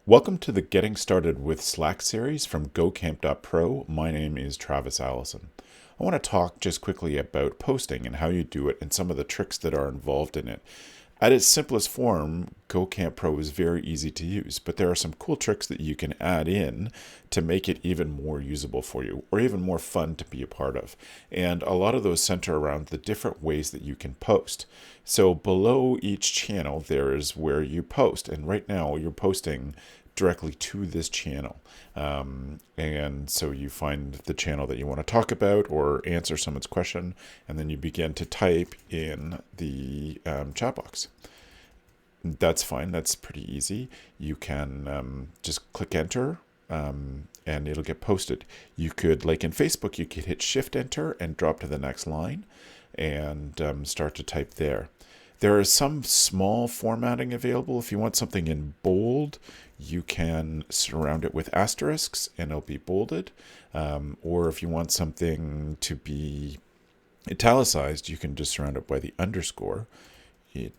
Welcome to the Getting Started with Slack series from GoCamp.pro. My name is Travis Allison. I want to talk just quickly about posting and how you do it and some of the tricks that are involved in it. At its simplest form, GoCamp Pro is very easy to use, but there are some cool tricks that you can add in to make it even more usable for you or even more fun to be a part of. And a lot of those center around the different ways that you can post. So below each channel, there is where you post. And right now, you're posting directly to this channel. And so you find the channel that you want to talk about or answer someone's question, and then you begin to type in the chat box. That's fine. That's pretty easy. You can just click enter and it'll get posted. You could, like in Facebook, you could hit Shift Enter and drop to the next line and start to type there. There is some small formatting available. If you want something in bold, you can surround it with asterisks and it'll be bolded. Or if you want something to be italicized, you can just surround it by the underscore. Italicize.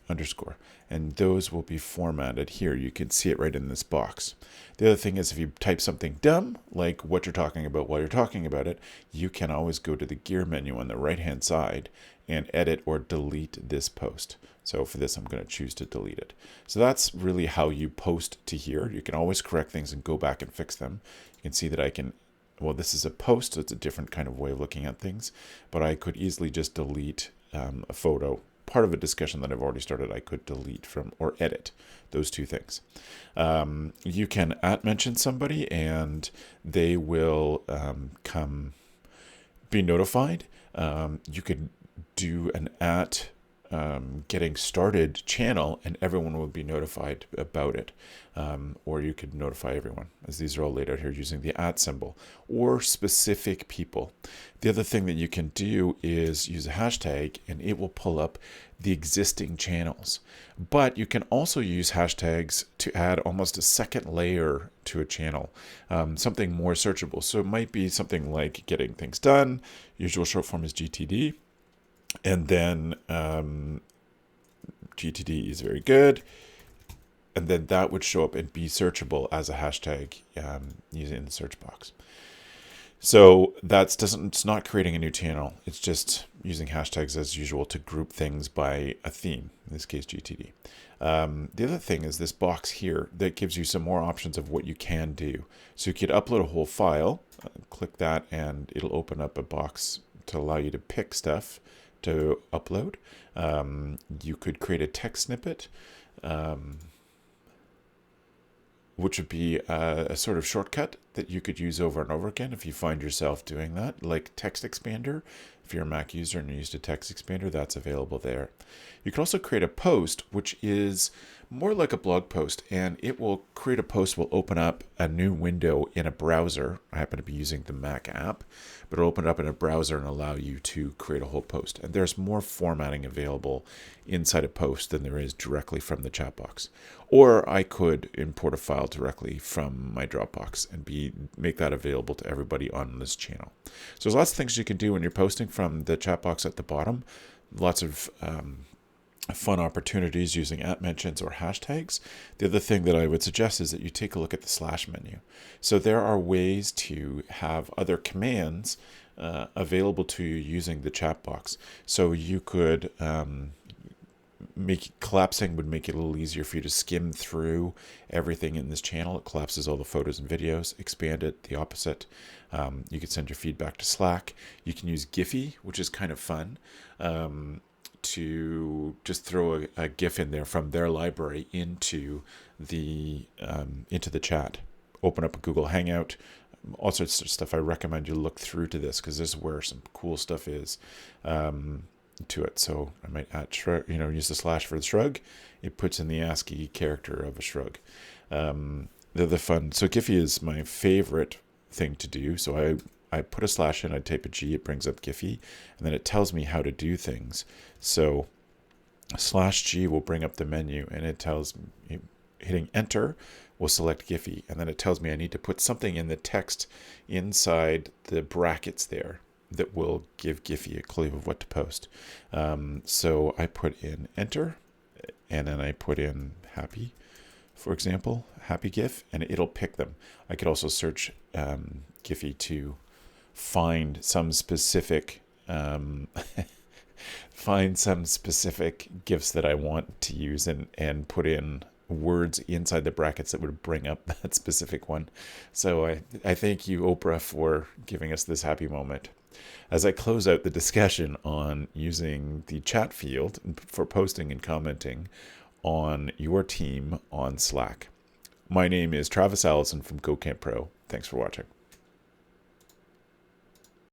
Underscore, and those will be formatted here. You can see it right in this box. The other thing is if you type something dumb, like what you're talking about while you're talking about it, you can always go to the gear menu on the right hand side and edit or delete this post. So for this, I'm going to choose to delete it. So that's really how you post to here. You can always correct things and go back and fix them. You can see that well, this is a post, so it's a different kind of way of looking at things, but I could easily just delete a photo. Part of a discussion that I've already started, I could delete from or edit those two things. You can @mention somebody and they will come be notified. You could do an getting started channel and everyone will be notified about it. Or you could notify everyone, as these are all laid out here using the symbol, or specific people. The other thing that you can do is use a hashtag and it will pull up the existing channels. But you can also use hashtags to add almost a second layer to a channel, something more searchable. So it might be something like getting things done. Usual short form is GTD. And then GTD is very good. And then that would show up and be searchable as a hashtag using in the search box. So it's not creating a new channel. It's just using hashtags as usual to group things by a theme, in this case GTD. The other thing is this box here that gives you some more options of what you can do. So you could upload a whole file, click that, and it'll open up a box to allow you to pick stuff to upload. You could create a text snippet, which would be a sort of shortcut that you could use over and over again if you find yourself doing that, like Text Expander. If you're a Mac user and you're used to Text Expander, that's available there. You can also create a post, which is more like a blog post, and it will create a post, will open up a new window in a browser. I happen to be using the Mac app, but it'll open up in a browser and allow you to create a whole post. And there's more formatting available inside a post than there is directly from the chat box. Or I could import a file directly from my Dropbox and make that available to everybody on this channel. So there's lots of things you can do when you're posting from the chat box at the bottom. Lots of fun opportunities using @mentions or hashtags. The other thing that I would suggest is that you take a look at the slash menu. So there are ways to have other commands available to you using the chat box. So you could collapsing would make it a little easier for you to skim through everything in this channel. It collapses all the photos and videos. Expand it, the opposite. You can send your feedback to Slack. You can use Giphy, which is kind of fun, to just throw a GIF in there from their library into the chat. Open up a Google Hangout, all sorts of stuff. I recommend you look through to this because this is where some cool stuff is to it. So I might add use the slash for the shrug. It puts in the ASCII character of a shrug. The other fun. So Giphy is my favorite thing to do. So I put a slash in, I type a G, it brings up Giphy, and then it tells me how to do things. So /G will bring up the menu, and it tells me, hitting enter will select Giphy, and then it tells me I need to put something in the text inside the brackets there. that will give Giphy a clue of what to post. So I put in enter, and then I put in happy, for example, happy GIF, and it'll pick them. I could also search Giphy to find some specific GIFs that I want to use, and put in words inside the brackets that would bring up that specific one. So I thank you, Oprah, for giving us this happy moment. As I close out the discussion on using the chat field for posting and commenting on your team on Slack. My name is Travis Allison from GoCamp Pro. Thanks for watching.